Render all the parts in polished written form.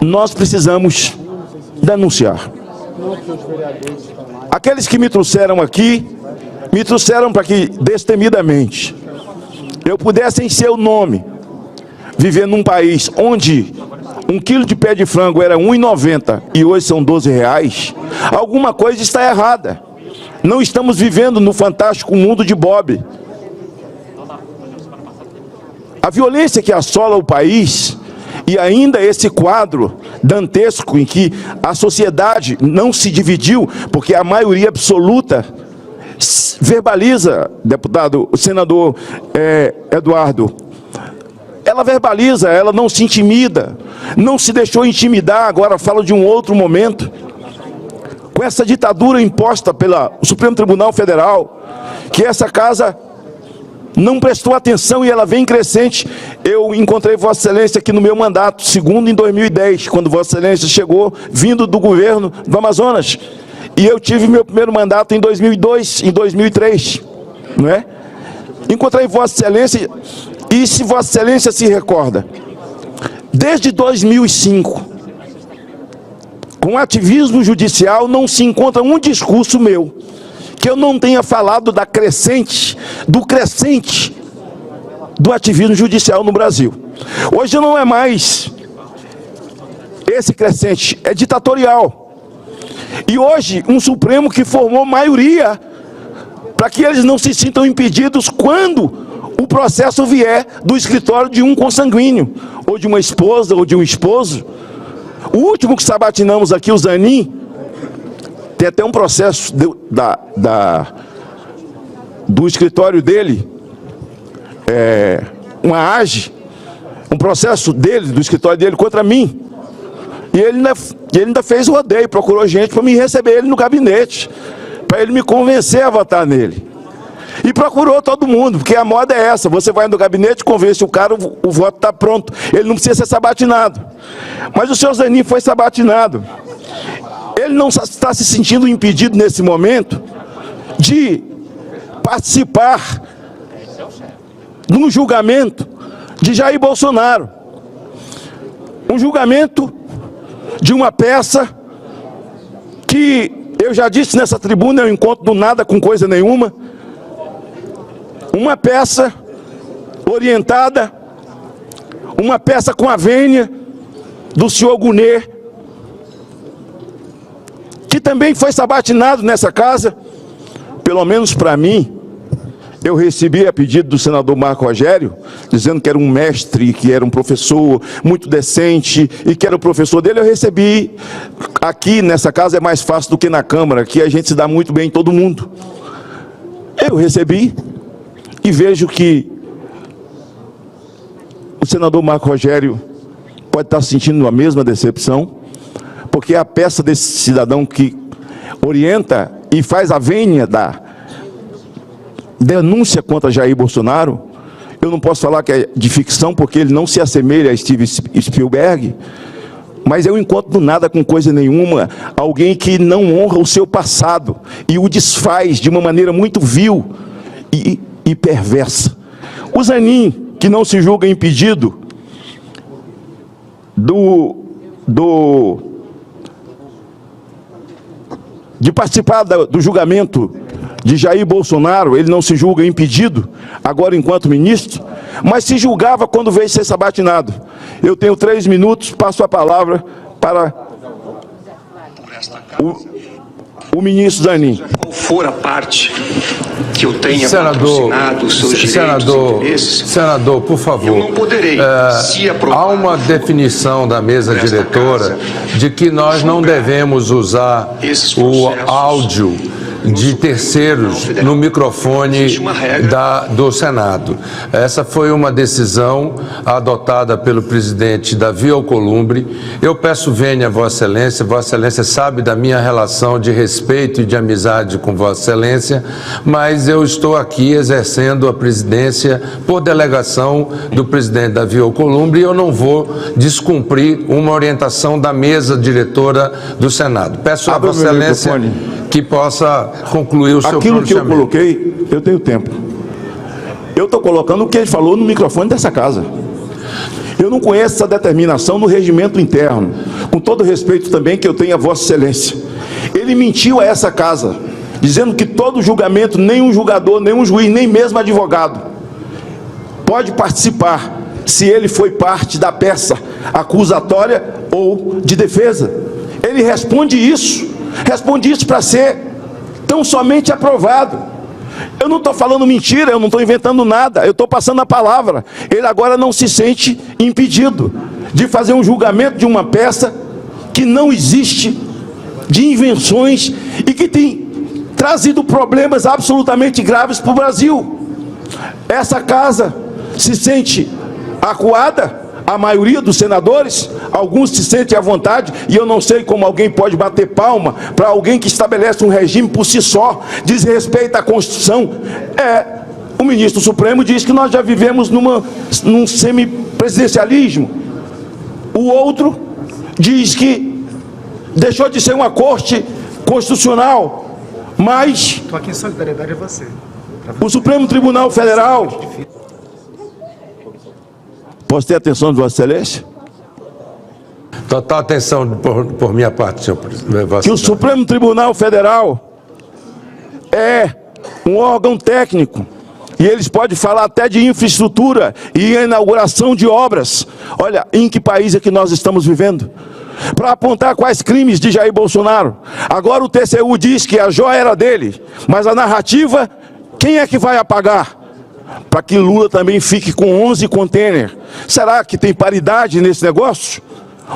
nós precisamos denunciar. Aqueles que me trouxeram aqui, me trouxeram para que, destemidamente, eu pudesse, em seu nome, viver num país onde 1 quilo de pé de frango era R$ 1,90 e hoje são R$ 12, alguma coisa está errada. Não estamos vivendo no fantástico mundo de Bob. A violência que assola o país, e ainda esse quadro dantesco em que a sociedade não se dividiu, porque a maioria absoluta verbaliza, deputado, o senador Eduardo, ela verbaliza, ela não se intimida, não se deixou intimidar, agora fala de um outro momento. Com essa ditadura imposta pelo Supremo Tribunal Federal, que essa casa não prestou atenção e ela vem crescente. Eu encontrei Vossa Excelência aqui no meu mandato, segundo em 2010, quando Vossa Excelência chegou, vindo do governo do Amazonas. E eu tive meu primeiro mandato em 2002, em 2003, não é? Encontrei Vossa Excelência, e se Vossa Excelência se recorda, desde 2005, com ativismo judicial, não se encontra um discurso meu que eu não tenha falado do crescente do ativismo judicial no Brasil. Hoje não é mais esse crescente, é ditatorial. E hoje, um Supremo que formou maioria para que eles não se sintam impedidos quando o processo vier do escritório de um consanguíneo, ou de uma esposa, ou de um esposo. O último que sabatinamos aqui, o Zanin, tem até um processo do escritório dele, uma AGE, um processo dele, do escritório dele contra mim. E ele ainda fez o rodeio, procurou gente para me receber ele no gabinete, para ele me convencer a votar nele. E procurou todo mundo, porque a moda é essa, você vai no gabinete, convence o cara, o voto está pronto, ele não precisa ser sabatinado. Mas o senhor Zanin foi sabatinado. Ele não está se sentindo impedido nesse momento de participar num julgamento de Jair Bolsonaro. Um julgamento de uma peça que, eu já disse nessa tribuna, eu encontro do nada com coisa nenhuma, uma peça orientada, uma peça com a vênia do senhor Gunê, que também foi sabatinado nessa casa. Pelo menos para mim, eu recebi a pedido do senador Marco Rogério, dizendo que era um mestre, que era um professor muito decente, e que era o professor dele. Eu recebi. Aqui nessa casa é mais fácil do que na Câmara, aqui a gente se dá muito bem em todo mundo. Eu recebi e vejo que o senador Marco Rogério pode estar sentindo a mesma decepção, porque a peça desse cidadão que orienta e faz a vênia da denúncia contra Jair Bolsonaro, eu não posso falar que é de ficção, porque ele não se assemelha a Steven Spielberg, mas eu encontro do nada com coisa nenhuma alguém que não honra o seu passado e o desfaz de uma maneira muito vil e perversa. O Zanin, que não se julga impedido de participar do julgamento de Jair Bolsonaro, ele não se julga impedido, agora enquanto ministro, mas se julgava quando veio ser sabatinado. Eu tenho 3 minutos, passo a palavra para o ministro Zanin. Qual for a parte que eu tenha patrocinado os seus direitos e interesses, senador, por favor, eu não poderei, se aprovar, há uma definição da mesa diretora de que nós não devemos usar o áudio de terceiros no microfone do Senado. Essa foi uma decisão adotada pelo presidente Davi Alcolumbre. Eu peço vênia a Vossa Excelência sabe da minha relação de respeito e de amizade com Vossa Excelência, mas eu estou aqui exercendo a presidência por delegação do presidente Davi Alcolumbre e eu não vou descumprir uma orientação da mesa diretora do Senado. Peço a Vossa Excelência que possa concluir o seu pronunciamento. Aquilo que eu coloquei, eu tenho tempo. Eu estou colocando o que ele falou no microfone dessa casa. Eu não conheço essa determinação no regimento interno. com todo o respeito também que eu tenho a Vossa Excelência, ele mentiu a essa casa, dizendo que todo julgamento, nenhum julgador, nenhum juiz, nem mesmo advogado, pode participar se ele foi parte da peça acusatória ou de defesa. Ele responde isso para ser tão somente aprovado. Eu não estou falando mentira, eu não estou inventando nada, eu estou passando a palavra. Ele agora não se sente impedido de fazer um julgamento de uma peça que não existe, de invenções e que tem trazido problemas absolutamente graves para o Brasil. Essa casa se sente acuada, a maioria dos senadores, alguns se sentem à vontade, e eu não sei como alguém pode bater palma para alguém que estabelece um regime por si só, desrespeita a Constituição. O ministro Supremo diz que nós já vivemos num semipresidencialismo. O outro diz que deixou de ser uma corte constitucional, mas estou aqui em solidariedade a você. O Supremo Tribunal Federal... Posso ter atenção de Vossa Excelência? Total atenção por minha parte, senhor presidente. Que o Supremo Tribunal Federal é um órgão técnico e eles podem falar até de infraestrutura e inauguração de obras. Olha, em que país é que nós estamos vivendo? Para apontar quais crimes de Jair Bolsonaro. Agora o TCU diz que a joia era dele, mas a narrativa, quem é que vai apagar? Para que Lula também fique com 11 containers. Será que tem paridade nesse negócio?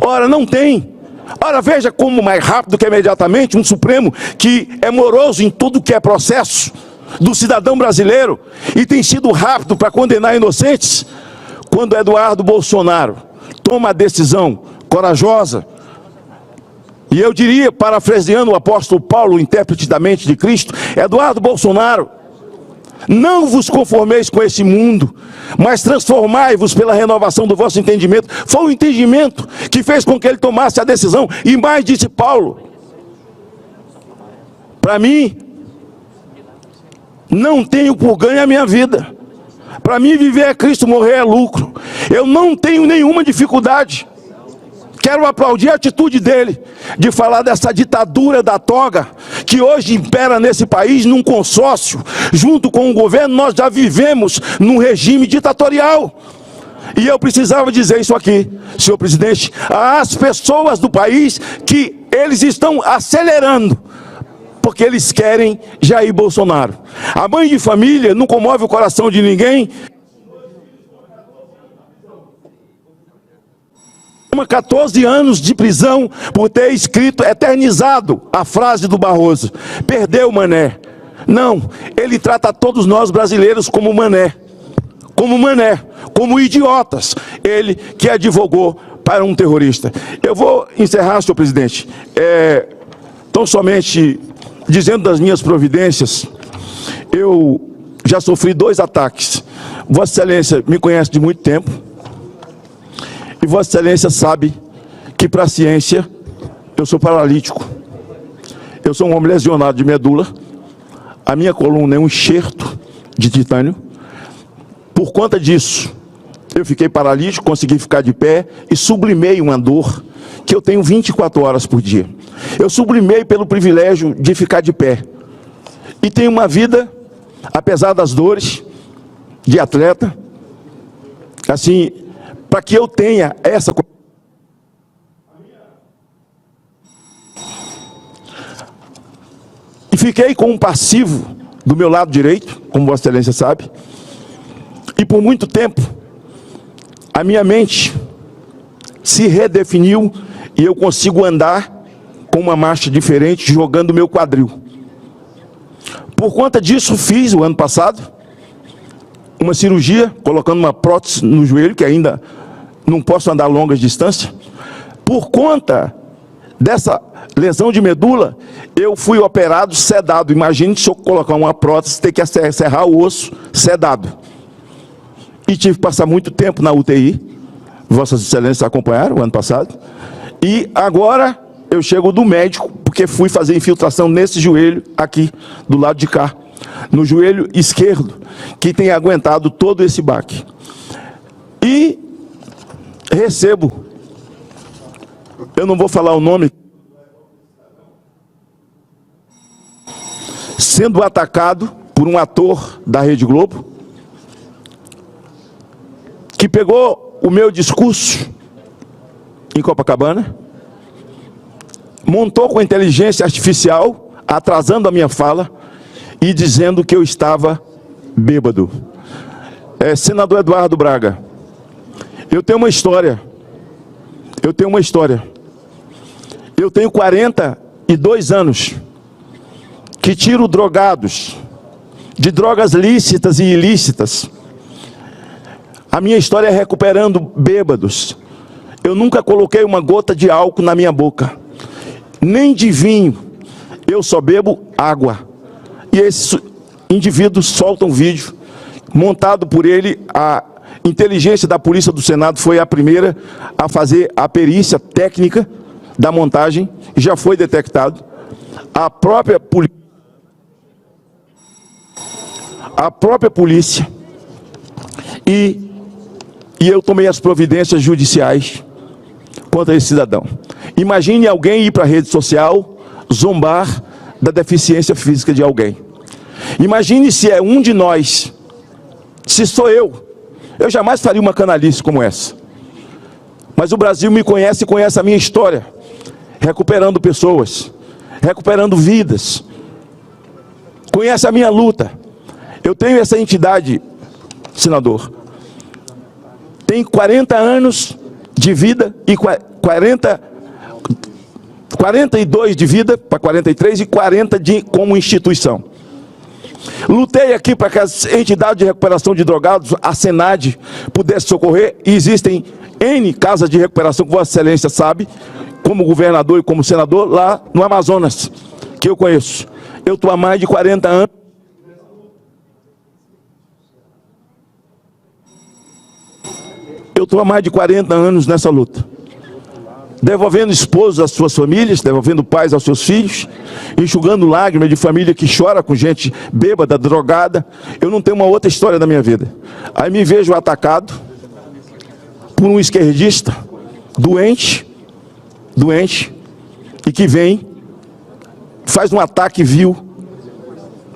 Ora, não tem. Ora, veja como mais rápido que imediatamente um Supremo que é moroso em tudo que é processo do cidadão brasileiro e tem sido rápido para condenar inocentes, quando Eduardo Bolsonaro toma a decisão corajosa, e eu diria, parafraseando o apóstolo Paulo, intérprete da mente de Cristo, Eduardo Bolsonaro, não vos conformeis com esse mundo, mas transformai-vos pela renovação do vosso entendimento. Foi o entendimento que fez com que ele tomasse a decisão. E mais, disse Paulo, para mim, não tenho por ganho a minha vida. Para mim, viver é Cristo, morrer é lucro. Eu não tenho nenhuma dificuldade. Quero aplaudir a atitude dele, de falar dessa ditadura da toga, que hoje impera nesse país, num consórcio, junto com o governo. Nós já vivemos num regime ditatorial. E eu precisava dizer isso aqui, senhor presidente, às pessoas do país, que eles estão acelerando, porque eles querem Jair Bolsonaro. A mãe de família não comove o coração de ninguém. 14 anos de prisão por ter escrito, eternizado a frase do Barroso. Perdeu, mané. Não, ele trata todos nós brasileiros como mané, como idiotas. Ele que advogou para um terrorista. Eu vou encerrar, senhor presidente, tão somente dizendo das minhas providências. Eu já sofri 2 ataques. Vossa Excelência me conhece de muito tempo. E Vossa Excelência sabe que para a ciência eu sou paralítico. Eu sou um homem lesionado de medula. A minha coluna é um enxerto de titânio. Por conta disso, eu fiquei paralítico, consegui ficar de pé e sublimei uma dor que eu tenho 24 horas por dia. Eu sublimei pelo privilégio de ficar de pé. E tenho uma vida, apesar das dores, de atleta, assim, para que eu tenha essa... E fiquei com um passivo do meu lado direito, como Vossa Excelência sabe, e por muito tempo a minha mente se redefiniu e eu consigo andar com uma marcha diferente, jogando meu quadril. Por conta disso, fiz, o ano passado, uma cirurgia, colocando uma prótese no joelho, que ainda não posso andar longas distâncias. Por conta dessa lesão de medula, eu fui operado sedado. Imagine se eu colocar uma prótese, ter que serrar o osso sedado. E tive que passar muito tempo na UTI. Vossas Excelências acompanharam o ano passado. E agora eu chego do médico, porque fui fazer infiltração nesse joelho aqui, do lado de cá, no joelho esquerdo, que tem aguentado todo esse baque. E recebo eu não vou falar o nome, sendo atacado por um ator da Rede Globo, que pegou o meu discurso em Copacabana, montou com inteligência artificial, atrasando a minha fala e dizendo que eu estava bêbado. Senador Eduardo Braga, eu tenho uma história. Eu tenho 42 anos que tiro drogados de drogas lícitas e ilícitas. A minha história é recuperando bêbados. Eu nunca coloquei uma gota de álcool na minha boca, nem de vinho. Eu só bebo água. E esses indivíduos soltam um vídeo montado por ele. A inteligência da Polícia do Senado foi a primeira a fazer a perícia técnica da montagem, e já foi detectado. A própria polícia, e eu tomei as providências judiciais contra esse cidadão. Imagine alguém ir para a rede social zombar da deficiência física de alguém. Imagine se é um de nós, se sou eu jamais faria uma canalice como essa. Mas o Brasil me conhece e conhece a minha história, recuperando pessoas, recuperando vidas, conhece a minha luta. Eu tenho essa entidade, senador, tem 40 anos de vida e 42 de vida para 43 e 40 como instituição. Lutei aqui para que as entidades de recuperação de drogados, a Senad, pudesse socorrer, e existem N casas de recuperação, que Vossa Excelência sabe, como governador e como senador, lá no Amazonas, que eu conheço. Eu estou há mais de 40 anos. Eu estou há mais de 40 anos nessa luta, devolvendo esposos às suas famílias, devolvendo pais aos seus filhos, enxugando lágrimas de família que chora com gente bêbada, drogada. Eu não tenho uma outra história da minha vida. Aí me vejo atacado por um esquerdista doente, e que vem, faz um ataque vil,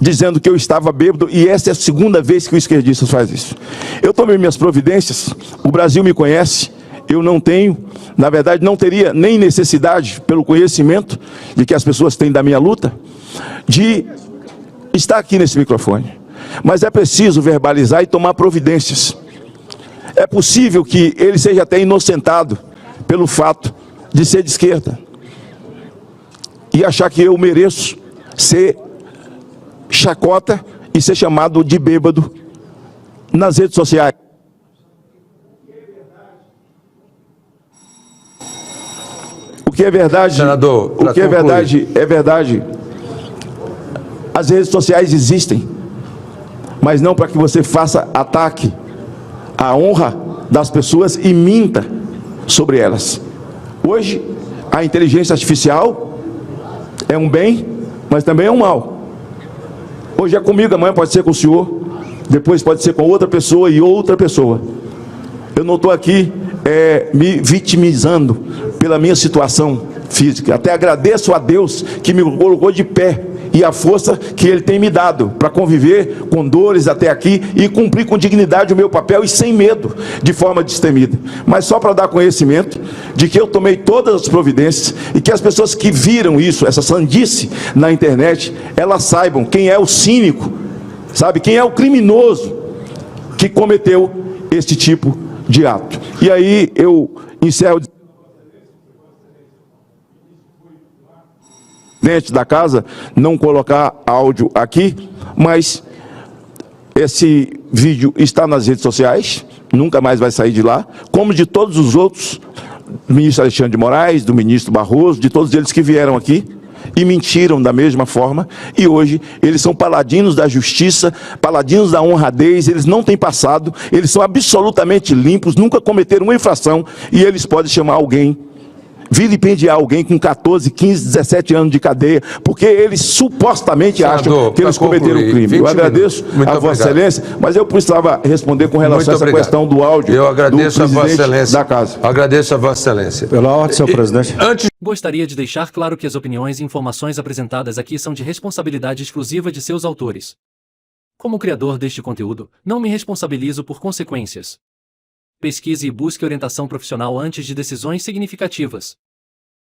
dizendo que eu estava bêbado, e essa é a segunda vez que o esquerdista faz isso. Eu tomei minhas providências, o Brasil me conhece, eu não tenho, na verdade não teria nem necessidade, pelo conhecimento de que as pessoas têm da minha luta, de estar aqui nesse microfone. Mas é preciso verbalizar e tomar providências. É possível que ele seja até inocentado pelo fato de ser de esquerda e achar que eu mereço ser chacota e ser chamado de bêbado nas redes sociais. O que é verdade, senador, o que é verdade, é verdade. As redes sociais existem, mas não para que você faça ataque à honra das pessoas e minta sobre elas. Hoje, a inteligência artificial é um bem, mas também é um mal. Hoje é comigo, amanhã pode ser com o senhor, depois pode ser com outra pessoa e outra pessoa. Eu não estou aqui me vitimizando pela minha situação física. Até agradeço a Deus que me colocou de pé e a força que Ele tem me dado para conviver com dores até aqui e cumprir com dignidade o meu papel e sem medo, de forma destemida. Mas só para dar conhecimento de que eu tomei todas as providências e que as pessoas que viram isso, essa sandice na internet, elas saibam quem é o cínico, sabe, quem é o criminoso que cometeu este tipo de ato. E aí eu encerro dentro da casa, não colocar áudio aqui, mas esse vídeo está nas redes sociais, nunca mais vai sair de lá, como de todos os outros, do ministro Alexandre de Moraes, do ministro Barroso, de todos eles que vieram aqui e mentiram da mesma forma, e hoje eles são paladinos da justiça, paladinos da honradez, eles não têm passado, eles são absolutamente limpos, nunca cometeram uma infração, e eles podem chamar alguém vilipendiar alguém com 14, 15, 17 anos de cadeia, porque eles supostamente acham que eles cometeram um crime. Eu agradeço a Vossa Excelência, mas eu precisava responder com relação a essa questão do áudio. Eu agradeço a Vossa Excelência da Casa. Agradeço a Vossa Excelência. Pela ordem, senhor presidente. Gostaria de deixar claro que as opiniões e informações apresentadas aqui são de responsabilidade exclusiva de seus autores. Como criador deste conteúdo, não me responsabilizo por consequências. Pesquise e busque orientação profissional antes de decisões significativas.